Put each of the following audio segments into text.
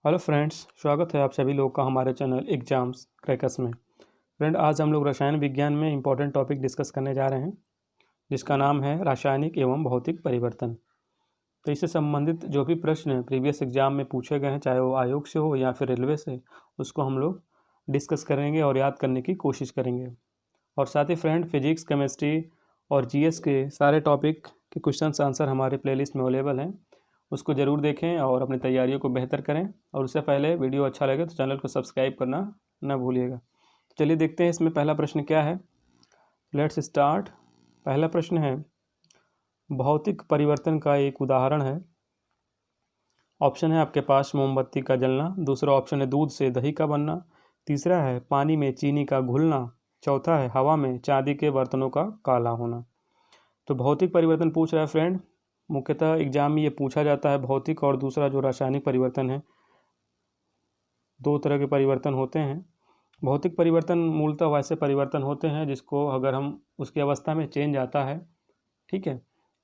Hello friends, स्वागत है आप सभी लोग का हमारे चैनल एग्जाम्स क्रैकर्स में। फ्रेंड, आज हम लोग रसायन विज्ञान में इम्पोर्टेंट टॉपिक डिस्कस करने जा रहे हैं जिसका नाम है रासायनिक एवं भौतिक परिवर्तन। तो इससे संबंधित जो भी प्रश्न प्रीवियस एग्जाम में पूछे गए हैं, चाहे वो आयोग से हो या फिर रेलवे से, उसको हम लोग डिस्कस करेंगे और याद करने की कोशिश करेंगे। और साथ ही फ्रेंड, फिजिक्स, केमिस्ट्री और जीएस के सारे टॉपिक के क्वेश्चन आंसर हमारे प्लेलिस्ट में अवेलेबल हैं, उसको ज़रूर देखें और अपनी तैयारियों को बेहतर करें। और उससे पहले वीडियो अच्छा लगे तो चैनल को सब्सक्राइब करना ना भूलिएगा। चलिए देखते हैं इसमें पहला प्रश्न क्या है। Let's start. पहला प्रश्न है, भौतिक परिवर्तन का एक उदाहरण है। ऑप्शन है आपके पास मोमबत्ती का जलना, दूसरा ऑप्शन है दूध से दही का बनना, तीसरा है पानी में चीनी का घुलना, चौथा है हवा में चांदी के बर्तनों का काला होना। तो भौतिक परिवर्तन पूछ रहा है फ्रेंड। मुख्यतः एग्जाम में ये पूछा जाता है भौतिक और दूसरा जो रासायनिक परिवर्तन है। दो तरह के परिवर्तन होते हैं। भौतिक परिवर्तन मूलतः वैसे परिवर्तन होते हैं जिसको अगर हम उसकी अवस्था में चेंज आता है, ठीक है,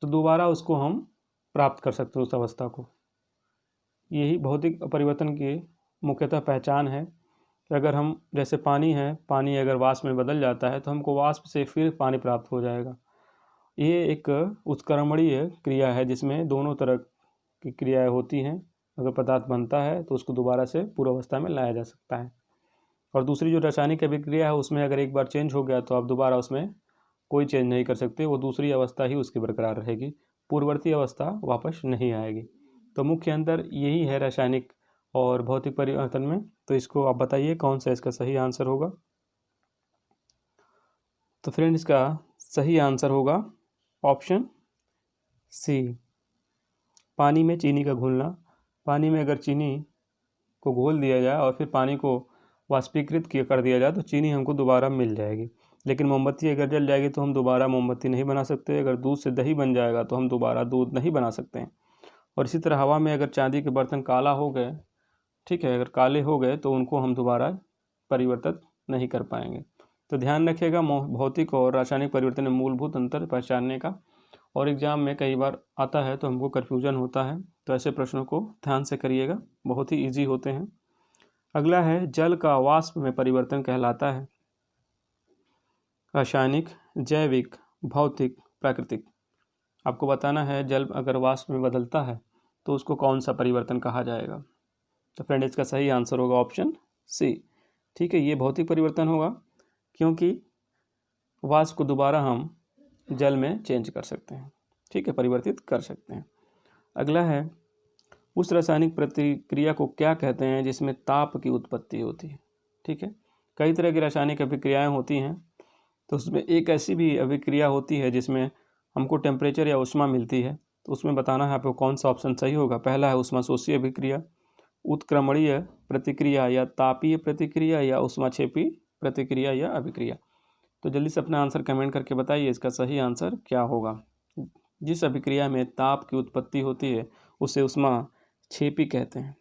तो दोबारा उसको हम प्राप्त कर सकते हैं उस अवस्था को। यही भौतिक परिवर्तन की मुख्यतः पहचान है कि अगर हम जैसे पानी है, पानी अगर वाष्प में बदल जाता है तो हमको वाष्प से फिर पानी प्राप्त हो जाएगा। ये एक उत्क्रमणीय क्रिया है जिसमें दोनों तरह की क्रियाएं होती हैं। अगर पदार्थ बनता है तो उसको दोबारा से पूर्वावस्था में लाया जा सकता है। और दूसरी जो रासायनिक अभिक्रिया है उसमें अगर एक बार चेंज हो गया तो आप दोबारा उसमें कोई चेंज नहीं कर सकते, वो दूसरी अवस्था ही उसकी बरकरार रहेगी, पूर्ववर्ती अवस्था वापस नहीं आएगी। तो मुख्य अंतर यही है रासायनिक और भौतिक परिवर्तन में। तो इसको आप बताइए कौन सा इसका सही आंसर होगा। तो फ्रेंड, इसका सही आंसर होगा ऑप्शन सी, पानी में चीनी का घुलना। पानी में अगर चीनी को घोल दिया जाए और फिर पानी को वाष्पीकृत कर दिया जाए तो चीनी हमको दोबारा मिल जाएगी। लेकिन मोमबत्ती अगर जल जाएगी तो हम दोबारा मोमबत्ती नहीं बना सकते। अगर दूध से दही बन जाएगा तो हम दोबारा दूध नहीं बना सकते हैं। और इसी तरह हवा में अगर चांदी के बर्तन काला हो गए, ठीक है, अगर काले हो गए तो उनको हम दोबारा परिवर्तित नहीं कर पाएंगे। तो ध्यान रखिएगा भौतिक और रासायनिक परिवर्तन में मूलभूत अंतर पहचानने का। और एग्जाम में कई बार आता है तो हमको कन्फ्यूजन होता है, तो ऐसे प्रश्नों को ध्यान से करिएगा, बहुत ही इजी होते हैं। अगला है, जल का वाष्प में परिवर्तन कहलाता है रासायनिक, जैविक, भौतिक, प्राकृतिक। आपको बताना है जल अगर वाष्प में बदलता है तो उसको कौन सा परिवर्तन कहा जाएगा। तो फ्रेंड, इसका सही आंसर होगा ऑप्शन सी, ठीक है, ये भौतिक परिवर्तन होगा क्योंकि वाष्प को दोबारा हम जल में चेंज कर सकते हैं, ठीक है, परिवर्तित कर सकते हैं। अगला है, उस रासायनिक प्रतिक्रिया को क्या कहते हैं जिसमें ताप की उत्पत्ति होती है। ठीक है, कई तरह की रासायनिक अभिक्रियाएं होती हैं, तो उसमें एक ऐसी भी अभिक्रिया होती है जिसमें हमको टेम्परेचर या ऊष्मा मिलती है। तो उसमें बताना है आपको कौन सा ऑप्शन सही होगा। पहला है ऊष्माशोषी अभिक्रिया, उत्क्रमणीय प्रतिक्रिया या तापीय प्रतिक्रिया या ऊष्माक्षेपी प्रतिक्रिया या अभिक्रिया। तो जल्दी से अपना आंसर कमेंट करके बताइए इसका सही आंसर क्या होगा। जिस अभिक्रिया में ताप की उत्पत्ति होती है उसे ऊष्माक्षेपी कहते हैं,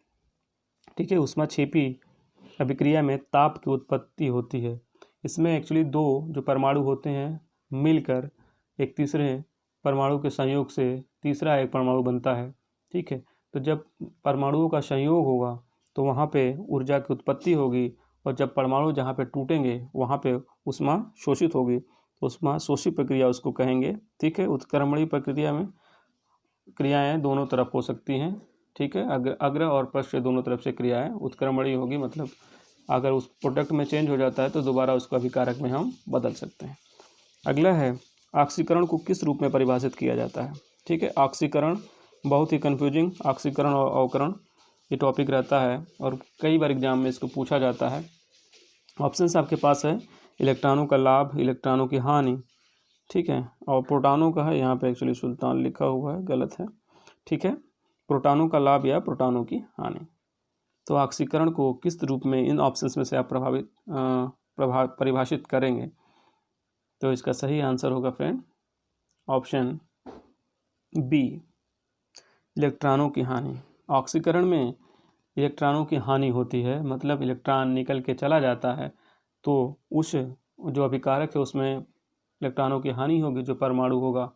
ठीक है। ऊष्माक्षेपी अभिक्रिया में ताप की उत्पत्ति होती है। इसमें एक्चुअली दो जो परमाणु होते हैं मिलकर एक तीसरे परमाणु के संयोग से तीसरा एक परमाणु बनता है, ठीक है। तो जब परमाणुओं का संयोग होगा तो वहाँ पे ऊर्जा की उत्पत्ति होगी, और जब परमाणु जहाँ पे टूटेंगे वहाँ पे ऊष्मा शोषित होगी, तो ऊष्मा शोषी प्रक्रिया उसको कहेंगे, ठीक है। उत्क्रमणीय प्रक्रिया में क्रियाएं दोनों तरफ हो सकती हैं, ठीक है, अग्र और पश्च दोनों तरफ से क्रियाएं उत्क्रमणीय होगी, मतलब अगर उस प्रोडक्ट में चेंज हो जाता है तो दोबारा उसको अभिकारक में हम बदल सकते हैं। अगला है, ऑक्सीकरण को किस रूप में परिभाषित किया जाता है। ठीक है, ऑक्सीकरण बहुत ही कन्फ्यूजिंग, ऑक्सीकरण और अवकरण ये टॉपिक रहता है और कई बार एग्जाम में इसको पूछा जाता है। ऑप्शंस आपके पास है, इलेक्ट्रॉनों का लाभ, इलेक्ट्रॉनों की हानि, ठीक है, और प्रोटॉनों का है, यहाँ पे एक्चुअली सुल्तान लिखा हुआ है, गलत है, ठीक है, प्रोटॉनों का लाभ या प्रोटॉनों की हानि। तो ऑक्सीकरण को किस रूप में इन ऑप्शंस में से आप परिभाषित करेंगे। तो इसका सही आंसर होगा फ्रेंड ऑप्शन बी, इलेक्ट्रॉनों की हानि। ऑक्सीकरण में इलेक्ट्रॉनों की हानि होती है, मतलब इलेक्ट्रॉन निकल के चला जाता है तो उस जो अभिकारक है उसमें इलेक्ट्रॉनों की हानि होगी, जो परमाणु होगा,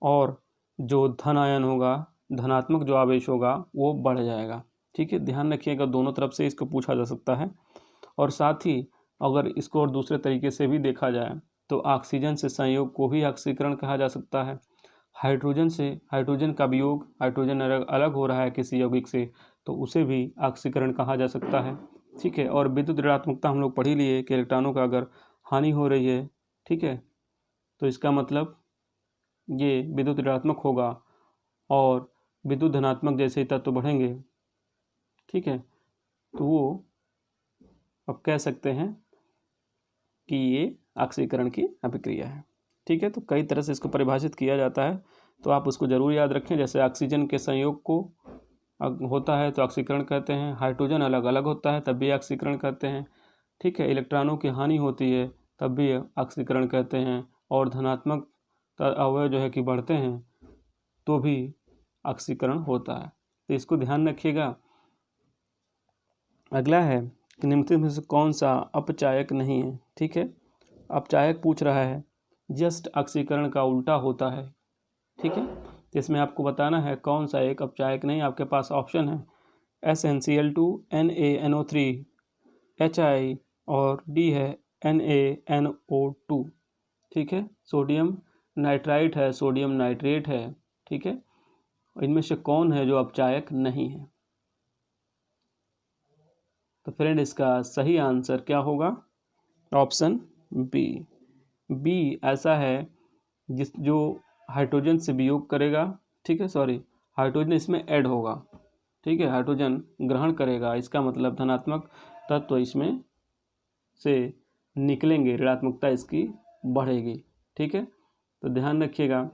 और जो धन आयन होगा, धनात्मक जो आवेश होगा वो बढ़ जाएगा, ठीक है, ध्यान रखिएगा, दोनों तरफ से इसको पूछा जा सकता है। और साथ ही अगर इसको और दूसरे तरीके से भी देखा जाए तो ऑक्सीजन से संयोग को भी ऑक्सीकरण कहा जा सकता है। हाइड्रोजन से हाइड्रोजन का वियोग, हाइड्रोजन अलग अलग हो रहा है किसी यौगिक से, तो उसे भी ऑक्सीकरण कहा जा सकता है। ठीक है, और विद्युत ऋणात्मकता हम लोग पढ़ ही लिए कि इलेक्ट्रॉनों का अगर हानि हो रही है, ठीक है, तो इसका मतलब ये विद्युत ऋणात्मक होगा, और विद्युत धनात्मक जैसे ही तत्व बढ़ेंगे, ठीक है, तो वो अब कह सकते हैं कि ये ऑक्सीकरण की अभिक्रिया है। ठीक है, तो कई तरह से इसको परिभाषित किया जाता है, तो आप उसको ज़रूर याद रखें। जैसे ऑक्सीजन के संयोग को होता है तो ऑक्सीकरण कहते हैं, हाइड्रोजन अलग अलग होता है तब भी ऑक्सीकरण कहते हैं। ठीक है, इलेक्ट्रॉनों की हानि होती है तब भी ऑक्सीकरण कहते हैं, और धनात्मक अवयव जो है कि बढ़ते हैं तो भी ऑक्सीकरण होता है। तो इसको ध्यान रखिएगा। अगला है कि निम्नलिखित में से कौन सा अपचायक नहीं है। ठीक है, अपचायक पूछ रहा है, जस्ट ऑक्सीकरण का उल्टा होता है। ठीक है, तो इसमें आपको बताना है कौन सा एक अपचायक नहीं। आपके पास ऑप्शन है SnCl2, NaNO3, HI, और डी है NaNO2। ठीक है, सोडियम नाइट्राइट है, सोडियम नाइट्रेट है। ठीक है, इनमें से कौन है जो अपचायक नहीं है? तो फ्रेंड इसका सही आंसर क्या होगा? Option B. बी ऐसा है जो हाइड्रोजन से वियोग करेगा। ठीक है, सॉरी, हाइड्रोजन इसमें ऐड होगा। ठीक है, हाइड्रोजन ग्रहण करेगा, इसका मतलब धनात्मक तत्व इसमें से निकलेंगे, ऋणात्मकता इसकी बढ़ेगी। ठीक है, तो ध्यान रखिएगा,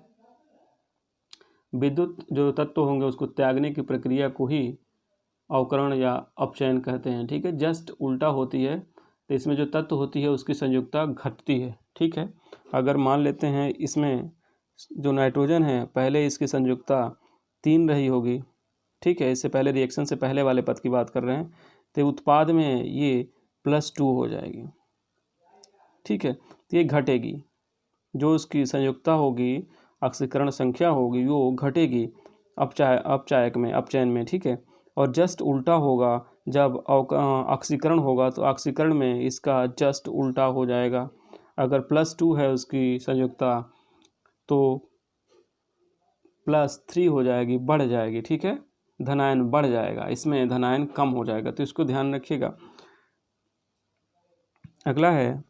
विद्युत जो तत्व होंगे उसको त्यागने की प्रक्रिया को ही अवकरण या अपचयन कहते हैं। ठीक है, जस्ट उल्टा होती है, तो इसमें जो तत्व होती है उसकी संयुक्ता घटती है। ठीक है, अगर मान लेते हैं इसमें जो नाइट्रोजन है पहले इसकी संयुक्ता 3 रही होगी। ठीक है, इससे पहले रिएक्शन से पहले वाले पद की बात कर रहे हैं, तो उत्पाद में ये +2 हो जाएगी। ठीक है, तो ये घटेगी, जो उसकी संयुक्ता होगी, ऑक्सीकरण संख्या होगी, वो घटेगी अपचायक में, अपचयन में। ठीक है, और जस्ट उल्टा होगा जब ऑक्सीकरण होगा, तो ऑक्सीकरण में इसका जस्ट उल्टा हो जाएगा। अगर +2 है उसकी संयुक्ता तो +3 हो जाएगी, बढ़ जाएगी। ठीक है, धनायन बढ़ जाएगा, इसमें धनायन कम हो जाएगा, तो इसको ध्यान रखिएगा। अगला है,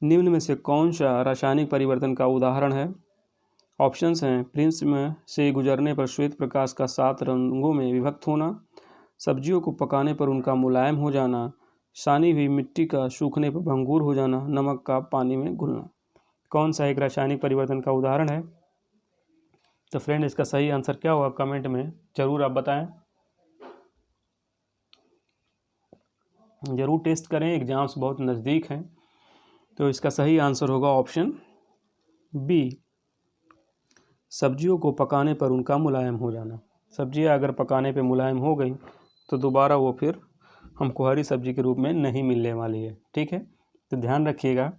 निम्न में से कौन सा रासायनिक परिवर्तन का उदाहरण है? ऑप्शंस हैं, प्रिज्म से गुजरने पर श्वेत प्रकाश का 7 रंगों में विभक्त होना, सब्जियों को पकाने पर उनका मुलायम हो जाना, सानी हुई मिट्टी का सूखने पर भंगूर हो जाना, नमक का पानी में घुलना। कौन सा एक रासायनिक परिवर्तन का उदाहरण है? तो फ्रेंड इसका सही आंसर क्या होगा कमेंट में ज़रूर आप बताएं। ज़रूर टेस्ट करें, एग्जाम्स बहुत नज़दीक हैं। तो इसका सही आंसर होगा ऑप्शन बी, सब्जियों को पकाने पर उनका मुलायम हो जाना। सब्जियां अगर पकाने पे मुलायम हो गई तो दोबारा वो फिर हमको हरी सब्जी के रूप में नहीं मिलने वाली है। ठीक है, तो ध्यान रखिएगा,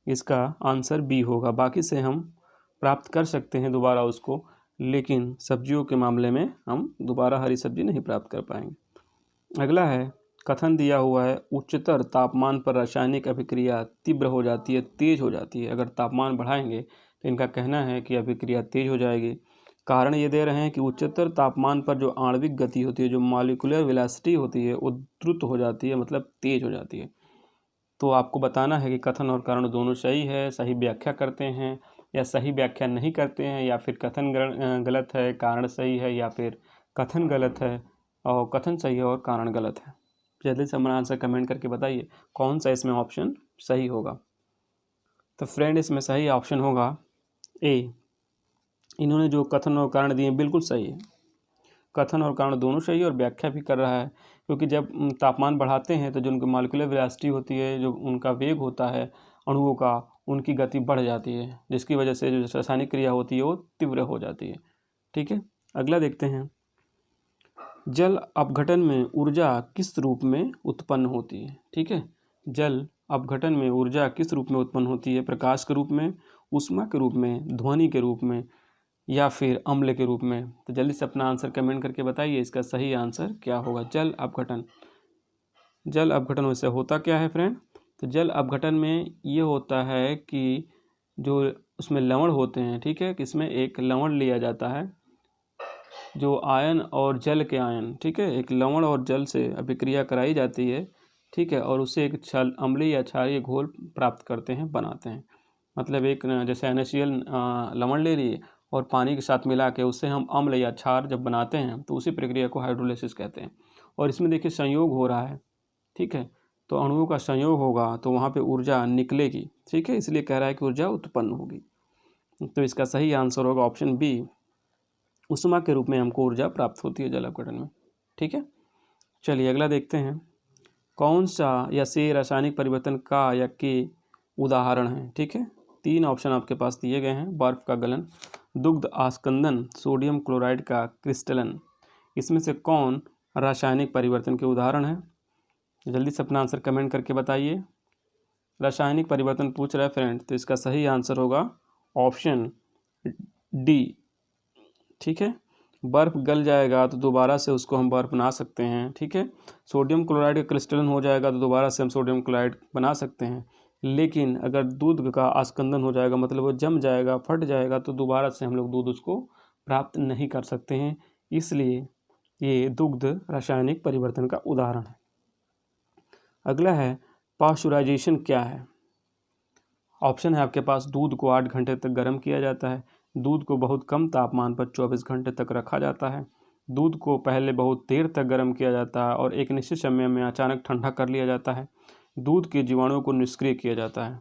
इसका आंसर बी होगा। बाकी से हम प्राप्त कर सकते हैं दोबारा उसको, लेकिन सब्जियों के मामले में हम दोबारा हरी सब्जी नहीं प्राप्त कर पाएंगे। अगला है, कथन दिया हुआ है, उच्चतर तापमान पर रासायनिक अभिक्रिया तीव्र हो जाती है, तेज हो जाती है। अगर तापमान बढ़ाएंगे तो इनका कहना है कि अभिक्रिया तेज हो जाएगी। कारण ये दे रहे हैं कि उच्चतर तापमान पर जो आणविक गति होती है, जो मॉलिक्यूलर वेलोसिटी होती है, वो द्रुत हो जाती है, मतलब तेज हो जाती है। तो आपको बताना है कि कथन और कारण दोनों सही है, सही व्याख्या करते हैं या सही व्याख्या नहीं करते हैं, या फिर कथन गलत है, कारण सही है, या फिर कथन गलत है और कथन सही है और कारण गलत है। जल्दी से हमारा आंसर कमेंट करके बताइए कौन सा इसमें ऑप्शन सही होगा। तो फ्रेंड इसमें सही ऑप्शन होगा ए। इन्होंने जो कथन और कारण दिए बिल्कुल सही है, कथन और कारण दोनों सही है और व्याख्या भी कर रहा है। क्योंकि जब तापमान बढ़ाते हैं तो जो उनकी मॉलिक्यूलर वेलोसिटी होती है, जो उनका वेग होता है अणुओं का, उनकी गति बढ़ जाती है, जिसकी वजह से जो रासायनिक क्रिया होती है वो तीव्र हो जाती है। ठीक है, अगला देखते हैं, जल अपघटन में ऊर्जा किस रूप में उत्पन्न होती है? ठीक है, जल अपघटन में ऊर्जा किस रूप में उत्पन्न होती है? प्रकाश के रूप में, ऊष्मा के रूप में, ध्वनि के रूप में, या फिर अम्ल के रूप में? तो जल्दी से अपना आंसर कमेंट करके बताइए, इसका सही आंसर क्या होगा। जल अपघटन। जल अपघटन वैसे होता क्या है फ्रेंड? तो जल अपघटन में ये होता है कि जो उसमें लवण होते हैं, ठीक है, कि इसमें एक लवण लिया जाता है, जो आयन और जल के आयन, ठीक है, एक लवण और जल से अभिक्रिया कराई जाती है, ठीक है, और उससे एक छल अम्लीय या क्षारीय घोल प्राप्त करते हैं, बनाते हैं। मतलब एक जैसे NaCl लवण ले लिए और पानी के साथ मिला के उससे हम अम्ल या क्षार जब बनाते हैं तो उसी प्रक्रिया को हाइड्रोलिसिस कहते हैं। और इसमें देखिए संयोग हो रहा है, ठीक है, तो अणुओं का संयोग होगा तो वहाँ पे ऊर्जा निकलेगी, ठीक है, इसलिए कह रहा है कि ऊर्जा उत्पन्न होगी। तो इसका सही आंसर होगा ऑप्शन बी, उष्मा के रूप में हमको ऊर्जा प्राप्त होती है जल अपघटन में, ठीक है। चलिए अगला देखते हैं, कौन सा या से रासायनिक परिवर्तन का या के उदाहरण है, ठीक है। 3 ऑप्शन आपके पास दिए गए हैं, बर्फ का गलन, दुग्ध आस्कंदन, सोडियम क्लोराइड का क्रिस्टलन। इसमें से कौन रासायनिक परिवर्तन के उदाहरण है? जल्दी से अपना आंसर कमेंट करके बताइए। रासायनिक परिवर्तन पूछ रहा है फ्रेंड, तो इसका सही आंसर होगा ऑप्शन डी, ठीक है। बर्फ़ गल जाएगा तो दोबारा से उसको हम बर्फ़ बना सकते हैं, ठीक है। सोडियम क्लोराइड का क्रिस्टलन हो जाएगा तो दोबारा से हम सोडियम क्लोराइड बना सकते हैं। लेकिन अगर दूध का आस्कंदन हो जाएगा, मतलब वो जम जाएगा, फट जाएगा, तो दोबारा से हम लोग दूध उसको प्राप्त नहीं कर सकते हैं। इसलिए ये दुग्ध रासायनिक परिवर्तन का उदाहरण है। अगला है पाश्चुराइजेशन क्या है? ऑप्शन है आपके पास, दूध को 8 घंटे तक गर्म किया जाता है, दूध को बहुत कम तापमान पर 24 घंटे तक रखा जाता है, दूध को पहले बहुत देर तक गर्म किया जाता है और एक निश्चित समय में अचानक ठंडा कर लिया जाता है, दूध के जीवाणुओं को निष्क्रिय किया जाता है।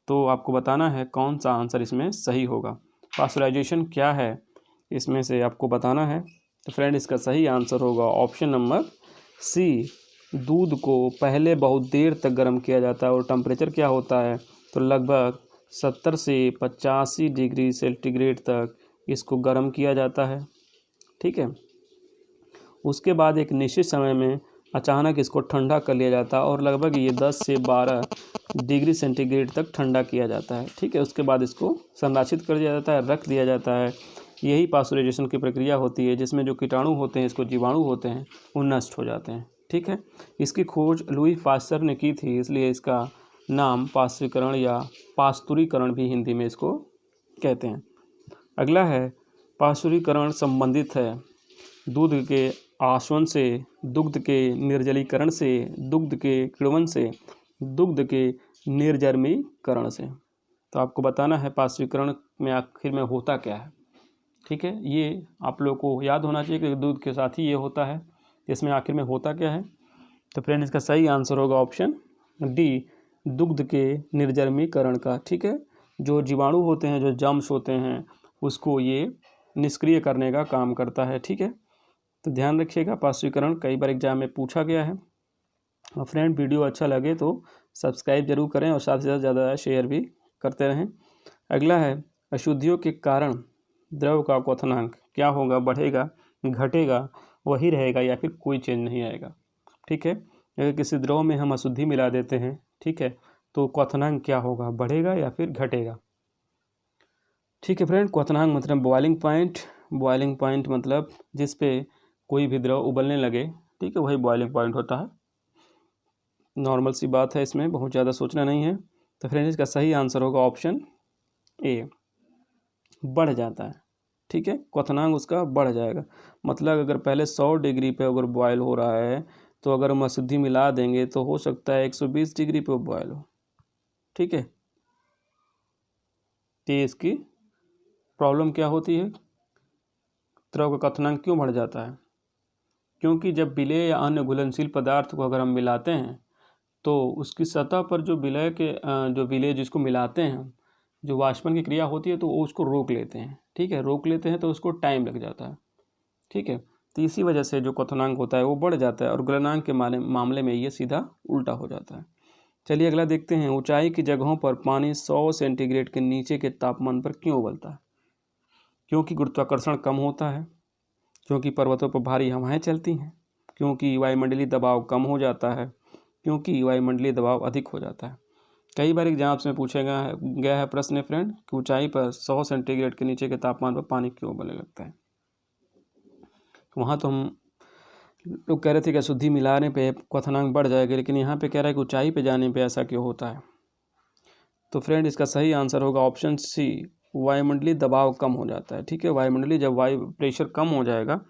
तो आपको बताना है कौन सा आंसर इसमें सही होगा। पाश्चराइजेशन क्या है इसमें से आपको बताना है। तो फ्रेंड इसका सही आंसर होगा ऑप्शन नंबर सी, दूध को पहले बहुत देर तक गर्म किया जाता है और टेम्परेचर क्या होता है, तो लगभग 70 से 85 डिग्री सेंटीग्रेड तक इसको गर्म किया जाता है, ठीक है। उसके बाद एक निश्चित समय में अचानक इसको ठंडा कर लिया जाता है और लगभग ये 10 से 12 डिग्री सेंटीग्रेड तक ठंडा किया जाता है, ठीक है। उसके बाद इसको संरक्षित कर दिया जाता है, रख दिया जाता है। यही पाश्चराइजेशन की प्रक्रिया होती है जिसमें जो कीटाणु होते हैं, इसको जीवाणु होते हैं, वो नष्ट हो जाते हैं, ठीक है। इसकी खोज लुई पाश्चर ने की थी, इसलिए इसका नाम पाश्चुरीकरण या पास्तुरीकरण भी हिंदी में इसको कहते हैं। अगला है पाश्चुरीकरण संबंधित है दूध के आसवन से, दुग्ध के निर्जलीकरण से, दुग्ध के किण्वन से, दुग्ध के निर्जमीकरण से। तो आपको बताना है पाश्चुरीकरण में आखिर में होता क्या है, ठीक है। ये आप लोग को याद होना चाहिए कि दूध के साथ ही ये होता है, इसमें आखिर में होता क्या है। तो फ्रेंड इसका सही आंसर होगा ऑप्शन डी, दुग्ध के निर्जमीकरण का, ठीक है। जो जीवाणु होते हैं, जो जर्म्स होते हैं, उसको ये निष्क्रिय करने का काम करता है, ठीक है। तो ध्यान रखिएगा, पाश्चुरीकरण कई बार एग्जाम में पूछा गया है। और फ्रेंड वीडियो अच्छा लगे तो सब्सक्राइब जरूर करें और साथ ही साथ ज़्यादा शेयर भी करते रहें। अगला है अशुद्धियों के कारण द्रव का क्वथनांक क्या होगा, बढ़ेगा, घटेगा, वही रहेगा या फिर कोई चेंज नहीं आएगा, ठीक है। अगर किसी द्रव में हम अशुद्धि मिला देते हैं, ठीक है, तो क्वथनांक क्या होगा, बढ़ेगा या फिर घटेगा, ठीक है फ्रेंड। क्वथनांक मतलब बॉइलिंग पॉइंट, बॉइलिंग पॉइंट मतलब जिस पे कोई भी द्रव उबलने लगे, ठीक है, वही बॉइलिंग पॉइंट होता है। नॉर्मल सी बात है, इसमें बहुत ज़्यादा सोचना नहीं है। तो फ्रेंड इसका सही आंसर होगा ऑप्शन ए, बढ़ जाता है, ठीक है। क्वथनांक उसका बढ़ जाएगा, मतलब अगर पहले 100 डिग्री पे अगर बॉयल हो रहा है, तो अगर हम अशुद्धि मिला देंगे तो हो सकता है 120 डिग्री पे बॉयल हो, ठीक है। तो इसकी प्रॉब्लम क्या होती है, द्रव का क्वथनांक क्यों बढ़ जाता है? क्योंकि जब विलेय या अन्य घुलनशील पदार्थ को अगर हम मिलाते हैं तो उसकी सतह पर जो विलय के जो विलेय जिसको मिलाते हैं, जो वाष्पन की क्रिया होती है, तो वो उसको रोक लेते हैं, ठीक है। रोक लेते हैं तो उसको टाइम लग जाता है, ठीक है। तो इसी वजह से जो क्वथनांक होता है वो बढ़ जाता है और गलनांक के मामले में ये सीधा उल्टा हो जाता है। चलिए अगला देखते हैं, ऊंचाई की जगहों पर पानी 100 सेंटीग्रेड के नीचे के तापमान पर क्यों उबलता है? क्योंकि गुरुत्वाकर्षण कम होता है, क्योंकि पर्वतों पर भारी हवाएं चलती हैं, क्योंकि वायुमंडलीय दबाव कम हो जाता है, क्योंकि वायुमंडलीय दबाव अधिक हो जाता है। कई बार एग्जाम्स में पूछा गया है प्रश्न फ्रेंड कि ऊंचाई पर 100 सेंटीग्रेड के नीचे के तापमान पर पानी क्यों उबलने लगता है। वहाँ तो हम लोग कह रहे थे कि अशुद्धि मिलाने पे क्वथनांक बढ़ जाएगा, लेकिन यहाँ पे कह रहा है कि ऊंचाई पे जाने पे ऐसा क्यों होता है। तो फ्रेंड इसका सही आंसर होगा ऑप्शन सी, वायुमंडलीय दबाव कम हो जाता है। ठीक है, वायुमंडलीय जब वायु प्रेशर कम हो जाएगा,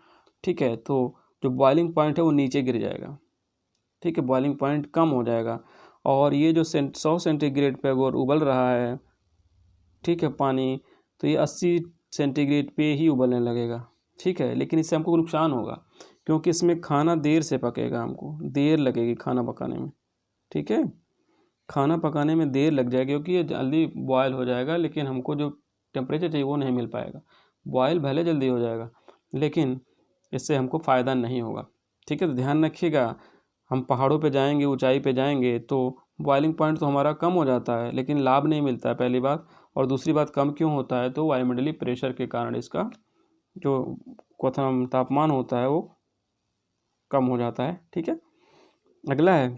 ठीक है, तो जो बॉइलिंग पॉइंट है वो नीचे गिर जाएगा। ठीक है, बॉइलिंग पॉइंट कम हो जाएगा और ये जो 100 सेंटीग्रेड पे अगर उबल रहा है, ठीक है, पानी, तो ये 80 सेंटीग्रेड पे ही उबलने लगेगा। ठीक है, लेकिन इससे हमको नुकसान होगा क्योंकि इसमें खाना देर से पकेगा, हमको देर लगेगी खाना पकाने में। ठीक है, खाना पकाने में देर लग जाएगी क्योंकि ये जल्दी बॉयल हो जाएगा, लेकिन हमको जो टेम्परेचर चाहिए वो नहीं मिल पाएगा। बॉयल भले जल्दी हो जाएगा लेकिन इससे हमको फ़ायदा नहीं होगा। ठीक है, तो ध्यान रखिएगा, हम पहाड़ों पे जाएंगे, ऊंचाई पे जाएंगे तो बॉइलिंग पॉइंट तो हमारा कम हो जाता है लेकिन लाभ नहीं मिलता है, पहली बात। और दूसरी बात, कम क्यों होता है, तो वायुमंडलीय प्रेशर के कारण इसका जो क्वथन तापमान होता है वो कम हो जाता है। ठीक है, अगला है,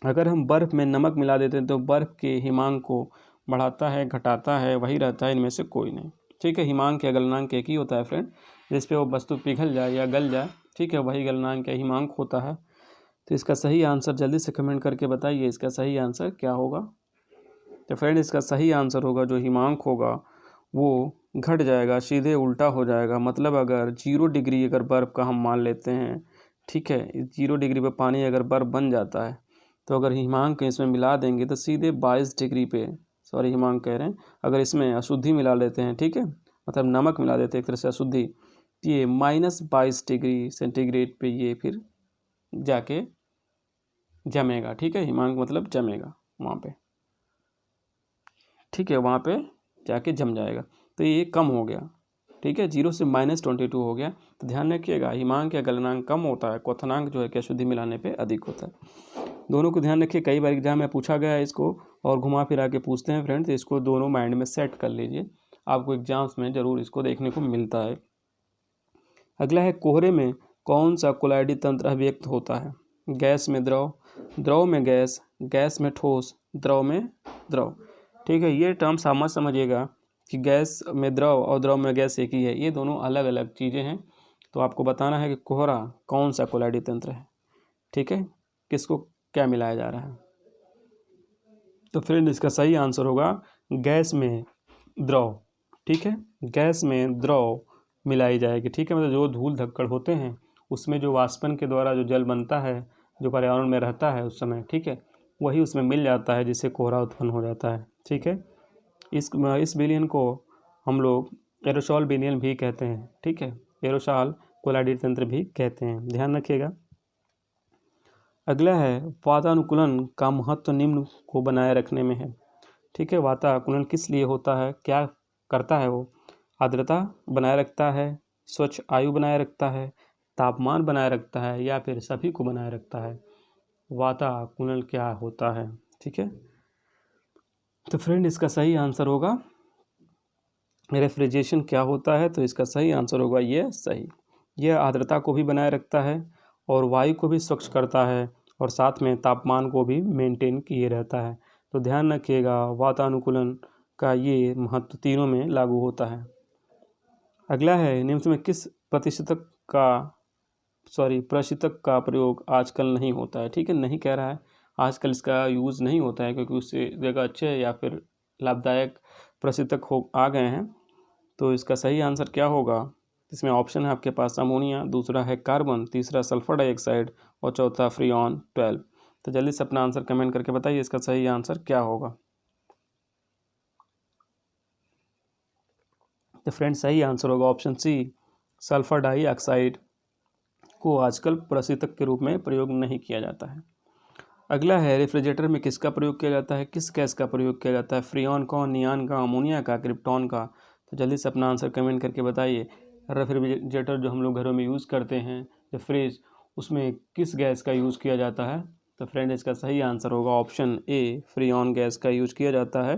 अगर हम बर्फ़ में नमक मिला देते हैं तो बर्फ़ के हिमांक को बढ़ाता है घटाता है, वही रहता है, इनमें से कोई नहीं। ठीक है, हिमांक या गलनांक एक ही होता है फ्रेंड, जिस पे वो वस्तु पिघल जाए या गल जाए, ठीक है, वही गलनांक या हिमांक होता है। तो इसका सही आंसर जल्दी से कमेंट करके बताइए, इसका सही आंसर क्या होगा। तो फ्रेंड इसका सही आंसर होगा, जो हिमांक होगा वो घट जाएगा, सीधे उल्टा हो जाएगा। मतलब अगर 0 डिग्री अगर बर्फ़ का हम मान लेते हैं, ठीक है, 0 डिग्री पर पानी अगर बर्फ़ बन जाता है, तो अगर हिमांक इसमें मिला देंगे तो सीधे 22 डिग्री पे, सॉरी हिमांक कह रहे हैं, अगर इसमें अशुद्धि मिला लेते हैं, ठीक है, मतलब नमक मिला देते हैं एक तरह से अशुद्धि, तो ये -22 डिग्री सेंटीग्रेड पे ये फिर जाके जमेगा। ठीक है, हिमांक मतलब जमेगा वहाँ पे, ठीक है, वहाँ पे जाके जम जाएगा। तो ये कम हो गया। ठीक है, 0 से -22 हो गया। तो ध्यान रखिएगा, हिमांक या गलनांक कम होता है, क्वथनांक जो है कि अशुद्धि मिलाने पे अधिक होता है। दोनों को ध्यान रखिए, कई बार एग्जाम में पूछा गया है इसको और घुमा फिरा के पूछते हैं फ्रेंड्स, इसको दोनों माइंड में सेट कर लीजिए, आपको एग्जाम्स में ज़रूर इसको देखने को मिलता है। अगला है, कोहरे में कौन सा कोलाइडी तंत्र अभिव्यक्त होता है। गैस में द्रव, द्रव में गैस, गैस में ठोस, द्रव में द्रव। ठीक है, ये टर्म समझ समझिएगा कि गैस में द्रव और द्रव में गैस एक ही है, ये दोनों अलग अलग चीज़ें हैं। तो आपको बताना है कि कोहरा कौन सा कोलाइडी तंत्र है। ठीक है, किसको क्या मिलाया जा रहा है। तो फ्रेंड इसका सही आंसर होगा गैस में द्रव। ठीक है, गैस में द्रव मिलाई जाएगी। ठीक है, मतलब जो धूल धक्कड़ होते हैं उसमें जो वाष्पन के द्वारा जो जल बनता है, जो पर्यावरण में रहता है उस समय, ठीक है, वही उसमें मिल जाता है जिससे कोहरा उत्पन्न हो जाता है। ठीक है, इस विलयन को हम लोग एरोसॉल विलयन भी कहते हैं। ठीक है, एरोसॉल कोलाइडी तंत्र भी कहते हैं, ध्यान रखिएगा। अगला है, वातानुकूलन का महत्व निम्न को बनाए रखने में है। ठीक है, वातानुकूलन किस लिए होता है, क्या करता है वो। आर्द्रता बनाए रखता है, स्वच्छ आयु बनाए रखता है, तापमान बनाए रखता है, या फिर सभी को बनाए रखता है। वातानुकूलन क्या होता है। ठीक है, तो फ्रेंड इसका सही आंसर होगा रेफ्रिजरेशन क्या होता है। तो इसका सही आंसर होगा ये सही। यह आर्द्रता को भी बनाए रखता है और वायु को भी स्वच्छ करता है और साथ में तापमान को भी मेंटेन किए रहता है। तो ध्यान रखिएगा, वातानुकूलन का ये महत्व तीनों में लागू होता है। अगला है, निम्न में किस प्रशीतक का प्रयोग आजकल नहीं होता है। ठीक है, नहीं कह रहा है, आजकल इसका यूज़ नहीं होता है क्योंकि उससे जगह अच्छे या फिर लाभदायक प्रशीतक हो आ गए हैं। तो इसका सही आंसर क्या होगा। इसमें ऑप्शन है आपके पास, अमोनिया, दूसरा है कार्बन, तीसरा सल्फर डाइऑक्साइड और चौथा फ्रीऑन 12। तो जल्दी से अपना आंसर कमेंट करके बताइए, इसका सही आंसर क्या होगा। तो फ्रेंड्स सही आंसर होगा ऑप्शन सी, सल्फर डाइऑक्साइड को आजकल प्रशीतक के रूप में प्रयोग नहीं किया जाता है। अगला है, रेफ्रिजरेटर में किसका प्रयोग किया जाता है, किस गैस का प्रयोग किया जाता है। फ्रीऑन का, नियान का, अमोनिया का, क्रिप्टॉन का। तो जल्दी से अपना आंसर कमेंट करके बताइए। रेफ्रिजरेटर जो हम लोग घरों में यूज़ करते हैं, जो फ्रिज, उसमें किस गैस का यूज़ किया जाता है। तो फ्रेंड इसका सही आंसर होगा ऑप्शन ए, फ्रीऑन गैस का यूज़ किया जाता है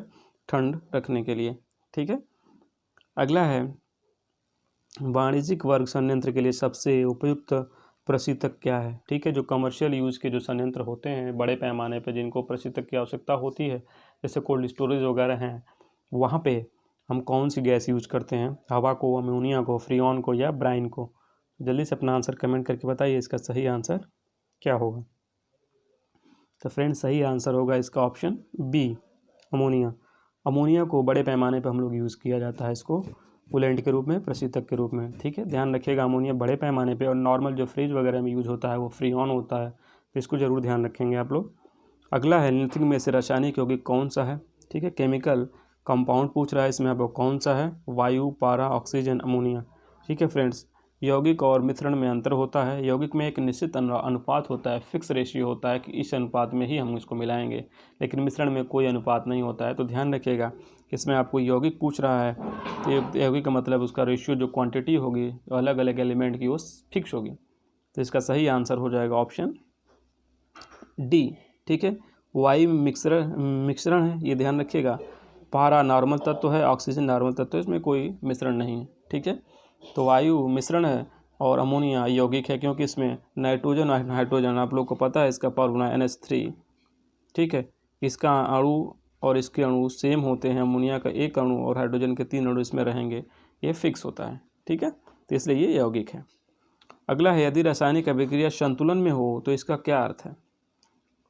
ठंड रखने के लिए। ठीक है, अगला है, वाणिज्यिक वर्ग संयंत्र के लिए सबसे उपयुक्त प्रशीतक क्या है। ठीक है, जो कमर्शियल यूज़ के जो संयंत्र होते हैं बड़े पैमाने पे, जिनको प्रशीतक की आवश्यकता होती है, जैसे कोल्ड स्टोरेज वगैरह हैं, वहाँ पे हम कौन सी गैस यूज करते हैं, हवा को, अमोनिया को, फ्रीऑन को या ब्राइन को। जल्दी से अपना आंसर कमेंट करके बताइए इसका सही आंसर क्या होगा। तो फ्रेंड्स सही आंसर होगा इसका ऑप्शन बी, अमोनिया। अमोनिया को बड़े पैमाने पर हम लोग यूज़ किया जाता है, इसको कूलेंट के रूप में, प्रशीतक के रूप में। ठीक है, ध्यान रखिएगा, अमोनिया बड़े पैमाने पे, और नॉर्मल जो फ्रिज वगैरह में यूज़ होता है वो फ्रीऑन होता है, तो इसको ज़रूर ध्यान रखेंगे आप लोग। अगला है निम्नलिखित में से रासायनिक यौगिक कौन सा है। ठीक है, केमिकल कंपाउंड पूछ रहा है इसमें, आपको कौन सा है, वायु, पारा, ऑक्सीजन, अमोनिया। ठीक है फ्रेंड्स, यौगिक और मिश्रण में अंतर होता है। यौगिक में एक निश्चित अनुपात होता है, फिक्स रेशियो होता है कि इस अनुपात में ही हम इसको मिलाएंगे, लेकिन मिश्रण में कोई अनुपात नहीं होता है। तो ध्यान रखिएगा, इसमें आपको यौगिक पूछ रहा है तो यौगिक का मतलब उसका रेशियो, जो क्वांटिटी होगी अलग अलग एलिमेंट की, वो फिक्स होगी। तो इसका सही आंसर हो जाएगा ऑप्शन डी। ठीक है, वायु मिश्रण है, ये ध्यान रखिएगा। पारा नॉर्मल तत्व है, ऑक्सीजन नॉर्मल तत्व है, इसमें कोई मिश्रण नहीं है। ठीक है, तो वायु मिश्रण है और अमोनिया यौगिक है, क्योंकि इसमें नाइट्रोजन और हाइड्रोजन, आप लोग को पता है इसका फॉर्मूला NH3। ठीक है, इसका अणु और इसके अणु सेम होते हैं, अमोनिया का एक अणु और हाइड्रोजन के 3 अणु इसमें रहेंगे, ये फिक्स होता है। ठीक है, तो इसलिए ये यौगिक है। अगला है, यदि रासायनिक अभिक्रिया संतुलन में हो तो इसका क्या अर्थ है।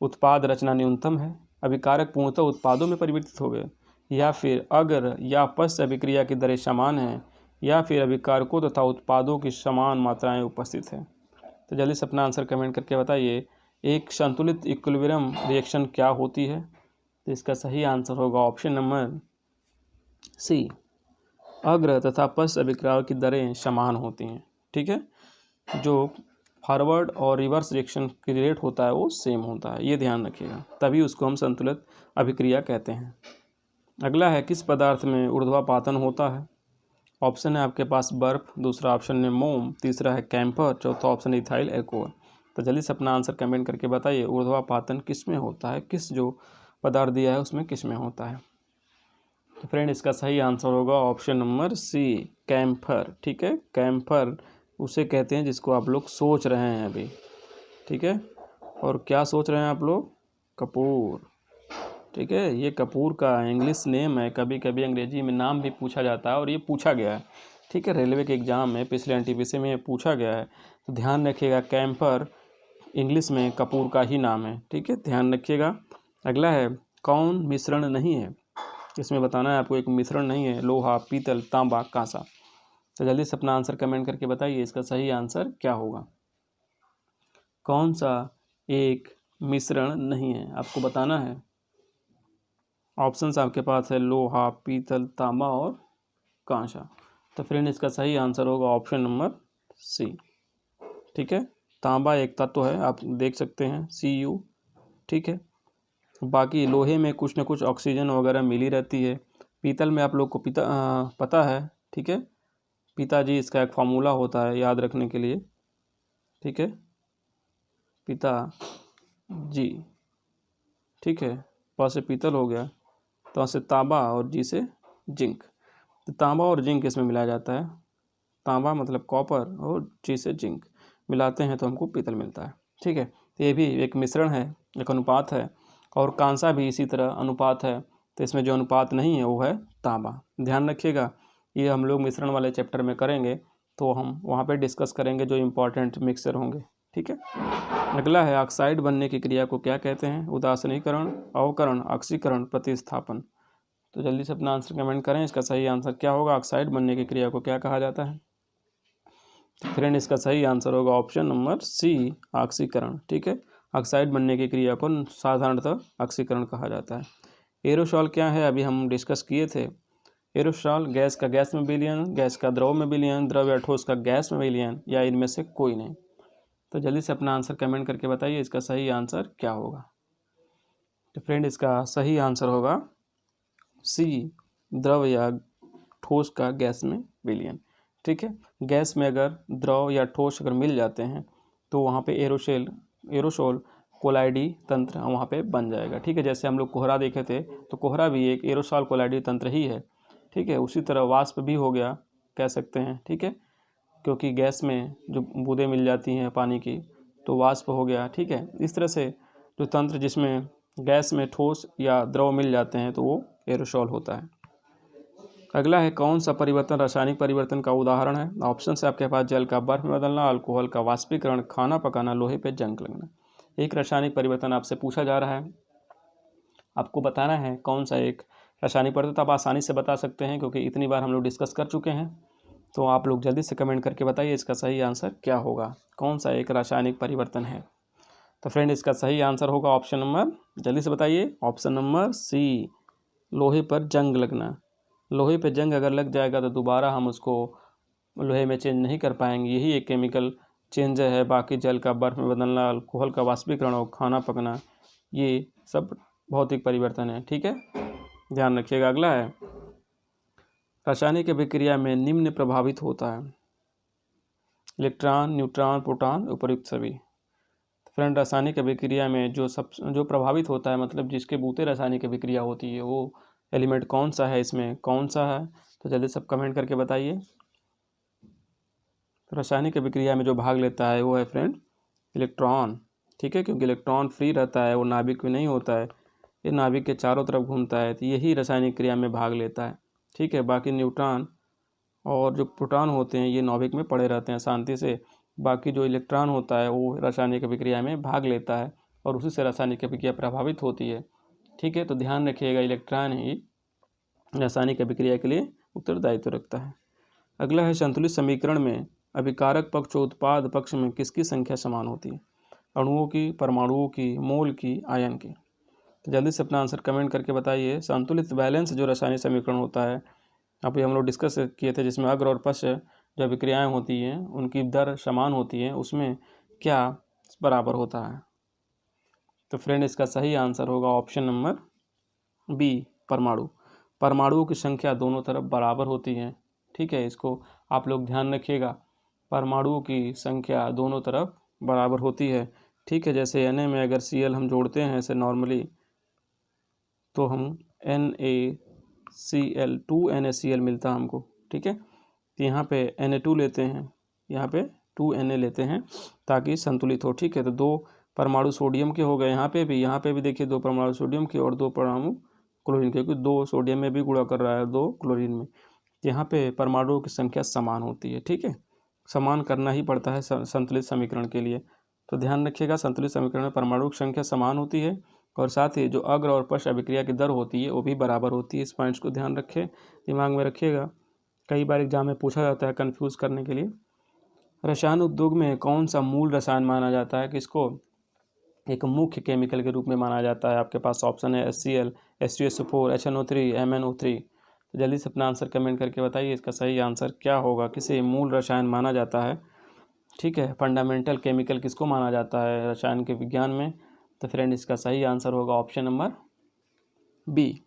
उत्पाद रचना न्यूनतम है, अभिकारक पूर्णतः उत्पादों में परिवर्तित हो गए, या फिर अगर या पश्च अभिक्रिया की दरें समान हैं, या फिर अभिकारकों तथा उत्पादों की समान मात्राएं उपस्थित है। तो जल्दी से अपना आंसर कमेंट करके बताइए, एक संतुलित इक्विलिब्रियम रिएक्शन क्या होती है। तो इसका सही आंसर होगा ऑप्शन नंबर सी, अग्र तथा पश्च अभिक्रियाओं की दरें समान होती हैं। ठीक है, जो फॉरवर्ड और रिवर्स रिएक्शन की रेट होता है वो सेम होता है, ये ध्यान रखिएगा, तभी उसको हम संतुलित अभिक्रिया कहते हैं। अगला है, किस पदार्थ में ऊर्ध्वापातन होता है। ऑप्शन है आपके पास बर्फ, दूसरा ऑप्शन है मोम, तीसरा है कैंपर, चौथा ऑप्शन है इथाइल एल्कोहल। तो जल्दी से अपना आंसर कमेंट करके बताइए, ऊर्ध्वापातन किस में होता है, किस जो पदार्थ दिया है उसमें किस में होता है। तो फ्रेंड इसका सही आंसर होगा ऑप्शन नंबर सी, कैंपर। ठीक है, कैंपर उसे कहते हैं जिसको आप लोग सोच रहे हैं अभी। ठीक है, और क्या सोच रहे हैं आप लोग, कपूर। ठीक है, ये कपूर का इंग्लिश नेम है, कभी कभी अंग्रेजी में नाम भी पूछा जाता है, और ये पूछा गया है। ठीक है, रेलवे के एग्ज़ाम में पिछले NTPC में ये पूछा गया है, तो ध्यान रखिएगा, कैंपर इंग्लिश में कपूर का ही नाम है। ठीक है, ध्यान रखिएगा। अगला है, कौन मिश्रण नहीं है। इसमें बताना है आपको, एक मिश्रण नहीं है, लोहा, पीतल, तांबा, कांसा। तो जल्दी से अपना आंसर कमेंट करके बताइए इसका सही आंसर क्या होगा। कौन सा एक मिश्रण नहीं है, आपको बताना है। ऑप्शंस आपके पास है लोहा, पीतल, तांबा और कांसा। तो फ्रेंड इसका सही आंसर होगा ऑप्शन नंबर सी। ठीक है, तांबा एक तत्व है, आप देख सकते हैं Cu। ठीक है, बाकी लोहे में कुछ ना कुछ ऑक्सीजन वगैरह मिली रहती है। पीतल में आप लोग को पता है। ठीक है, पिताजी इसका एक फार्मूला होता है याद रखने के लिए। ठीक है, पिता जी। ठीक है, प से पीतल हो गया, तो से तांबा और जी से जिंक। तो तांबा और जिंक इसमें मिलाया जाता है, तांबा मतलब कॉपर और जी से जिंक मिलाते हैं तो हमको पीतल मिलता है। ठीक है, तो ये भी एक मिश्रण है, एक अनुपात है, और कांसा भी इसी तरह अनुपात है। तो इसमें जो अनुपात नहीं है वो है तांबा। ध्यान रखिएगा, ये हम लोग मिश्रण वाले चैप्टर में करेंगे, तो हम वहाँ पे डिस्कस करेंगे जो इम्पॉर्टेंट मिक्सचर होंगे। ठीक है, अगला है, ऑक्साइड बनने की क्रिया को क्या कहते हैं। उदासीनीकरण, अवकरण, ऑक्सीकरण, प्रतिस्थापन। तो जल्दी से अपना आंसर कमेंट करें, इसका सही आंसर क्या होगा, ऑक्साइड बनने की क्रिया को क्या कहा जाता है। तो फ्रेंड इसका सही आंसर होगा ऑप्शन नंबर सी, ऑक्सीकरण। ठीक है, ऑक्साइड बनने की क्रिया को साधारणतः ऑक्सीकरण कहा जाता है। एरोसॉल क्या है, अभी हम डिस्कस किए थे। एरोसॉल गैस का गैस में विलयन, गैस का द्रव में विलयन, द्रव या ठोस का गैस में विलयन, या इनमें से कोई नहीं। तो जल्दी से अपना आंसर कमेंट करके बताइए इसका सही आंसर क्या होगा। तो फ्रेंड इसका सही आंसर होगा सी, द्रव या ठोस का गैस में विलयन। ठीक है, गैस में अगर द्रव या ठोस अगर मिल जाते हैं तो वहाँ पे एरोसोल कोलाइडी तंत्र वहाँ पे बन जाएगा। ठीक है, जैसे हम लोग कोहरा देखे थे, तो कोहरा भी एक एरोसोल कोलाइडी तंत्र ही है। ठीक है, उसी तरह वाष्प भी हो गया, कह सकते हैं। ठीक है, क्योंकि गैस में जो बूंदें मिल जाती हैं पानी की तो वाष्प हो गया, ठीक है। इस तरह से जो तंत्र जिसमें गैस में ठोस या द्रव मिल जाते हैं तो वो एरोसोल होता है। अगला है कौन सा परिवर्तन रासायनिक परिवर्तन का उदाहरण है। ऑप्शन है आपके पास जल का बर्फ में बदलना, अल्कोहल का वाष्पीकरण, खाना पकाना, लोहे पे जंग लगना। एक रासायनिक परिवर्तन आपसे पूछा जा रहा है, आपको बताना है कौन सा एक रासायनिक परिवर्तन। आप आसानी से बता सकते हैं क्योंकि इतनी बार हम लोग डिस्कस कर चुके हैं। तो आप लोग जल्दी से कमेंट करके बताइए इसका सही आंसर क्या होगा, कौन सा एक रासायनिक परिवर्तन है। तो फ्रेंड इसका सही आंसर होगा ऑप्शन नंबर, जल्दी से बताइए, ऑप्शन नंबर सी, लोहे पर जंग लगना। लोहे पे जंग अगर लग जाएगा तो दोबारा हम उसको लोहे में चेंज नहीं कर पाएंगे। यही एक केमिकल चेंज है। बाकी जल का बर्फ में बदलना, अल्कोहल का वाष्पीकरण और खाना पकना, ये सब भौतिक परिवर्तन है, ठीक है, ध्यान रखिएगा। अगला है रासायनिक अभिक्रिया में निम्न प्रभावित होता है, इलेक्ट्रॉन, न्यूट्रॉन, प्रोटॉन, उपर्युक्त सभी। फ्रेंड रासायनिक अभिक्रिया में जो प्रभावित होता है, मतलब जिसके बूते रासायनिक अभिक्रिया होती है, वो एलिमेंट कौन सा है, इसमें कौन सा है, तो जल्दी सब कमेंट करके बताइए। तो रासायनिक अभिक्रिया में जो भाग लेता है वो है फ्रेंड इलेक्ट्रॉन, ठीक है, क्योंकि इलेक्ट्रॉन फ्री रहता है, वो नाभिक में नहीं होता है, ये नाभिक के चारों तरफ घूमता है, तो यही रासायनिक क्रिया में भाग लेता है, ठीक है। बाकी न्यूट्रॉन और जो प्रोटॉन होते हैं ये नाभिक में पड़े रहते हैं शांति से। बाकी जो इलेक्ट्रॉन होता है वो रासायनिक अभिक्रिया में भाग लेता है और उसी से रासायनिक अभिक्रिया प्रभावित होती है, ठीक है। तो ध्यान रखिएगा, इलेक्ट्रॉन ही रासायनिक अभिक्रिया के लिए उत्तरदायित्व रखता है। अगला है संतुलित समीकरण में अभिकारक पक्ष और उत्पाद पक्ष में किसकी संख्या समान होती है, अणुओं की, परमाणुओं की, मोल की, आयन की। तो जल्दी से अपना आंसर कमेंट करके बताइए। संतुलित बैलेंस जो रासायनिक समीकरण होता है, अभी हम लोग डिस्कस किए थे, जिसमें अग्र और पश्च जो अभिक्रियाएँ होती हैं उनकी दर समान होती है, उसमें क्या बराबर होता है। तो फ्रेंड इसका सही आंसर होगा ऑप्शन नंबर बी, परमाणु। परमाणुओं की संख्या दोनों तरफ बराबर होती है, ठीक है, इसको आप लोग ध्यान रखिएगा। परमाणुओं की संख्या दोनों तरफ बराबर होती है, ठीक है। जैसे Na में अगर Cl हम जोड़ते हैं ऐसे नॉर्मली, तो हम NaCl 2NaCl मिलता है हमको, ठीक है। तो यहाँ पे Na2 लेते हैं, यहाँ पे 2Na लेते हैं ताकि संतुलित हो, ठीक है। तो 2 परमाणु सोडियम के हो गए, यहाँ पे भी देखिए 2 परमाणु सोडियम के और 2 परमाणु क्लोरीन के, क्योंकि 2 सोडियम में भी गुणा कर रहा है, 2 क्लोरीन में। यहाँ पे परमाणुओं की संख्या समान होती है, ठीक है, समान करना ही पड़ता है संतुलित समीकरण के लिए। तो ध्यान रखिएगा, संतुलित समीकरण में परमाणु की संख्या समान होती है और साथ ही जो अग्र और पश्च अभिक्रिया की दर होती है वो भी बराबर होती है। इस पॉइंट्स को ध्यान रखें, दिमाग में रखिएगा, कई बार एग्जाम में पूछा जाता है कन्फ्यूज़ करने के लिए। रसायन उद्योग में कौन सा मूल रसायन माना जाता है, किसको एक मुख्य केमिकल के रूप में माना जाता है। आपके पास ऑप्शन है HCl, H2SO4, HNO3, MnO3। तो जल्दी से अपना आंसर कमेंट करके बताइए इसका सही आंसर क्या होगा, किसे मूल रसायन माना जाता है, ठीक है। फंडामेंटल केमिकल किसको माना जाता है रसायन के विज्ञान में। तो फ्रेंड इसका सही आंसर होगा ऑप्शन नंबर बी,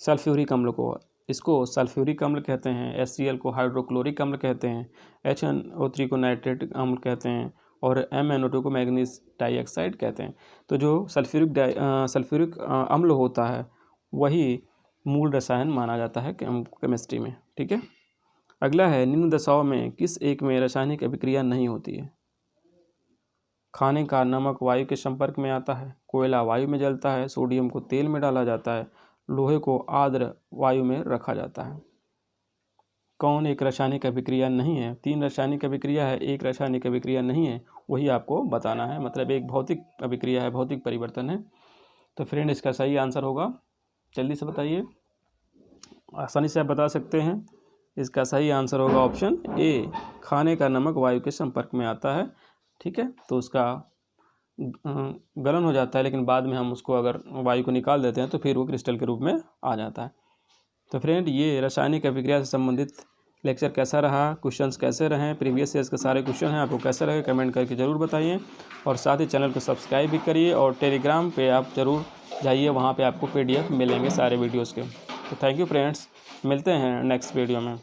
सल्फ्यूरिक अम्ल को। इसको सल्फ्यूरिक अम्ल कहते हैं, HCl को हाइड्रोक्लोरिक अम्ल कहते हैं, HNO3 को नाइट्रेटिक अम्ल कहते हैं और MnO2 को मैग्नीज डाइऑक्साइड कहते हैं। तो जो सल्फ्यूरिक अम्ल होता है वही मूल रसायन माना जाता है केमिस्ट्री में, ठीक है। अगला है निम्न दशाओं में किस एक में रासायनिक अभिक्रिया नहीं होती है। खाने का नमक वायु के संपर्क में आता है, कोयला वायु में जलता है, सोडियम को तेल में डाला जाता है, लोहे को आर्द्र वायु में रखा जाता है। कौन एक रासायनिक अभिक्रिया नहीं है। 3 रासायनिक अभिक्रिया है, एक रासायनिक अभिक्रिया नहीं है, वही आपको बताना है, मतलब एक भौतिक अभिक्रिया है, भौतिक परिवर्तन है। तो फ्रेंड इसका सही आंसर होगा, जल्दी से बताइए, आसानी से आप बता सकते हैं। इसका सही आंसर होगा ऑप्शन ए, खाने का नमक वायु के संपर्क में आता है, ठीक है। तो उसका गलन हो जाता है, लेकिन बाद में हम उसको अगर वायु को निकाल देते हैं तो फिर वो क्रिस्टल के रूप में आ जाता है। तो फ्रेंड ये रासायनिक अभिक्रिया से संबंधित लेक्चर कैसा रहा, क्वेश्चंस कैसे रहे, प्रीवियस ईयर्स के सारे क्वेश्चन हैं, आपको कैसे रहे कमेंट करके ज़रूर बताइए। और साथ ही चैनल को सब्सक्राइब भी करिए और टेलीग्राम पे आप ज़रूर जाइए, वहाँ पे आपको PDF मिलेंगे सारे वीडियोज़ के। तो थैंक यू फ्रेंड्स, मिलते हैं नेक्स्ट वीडियो में।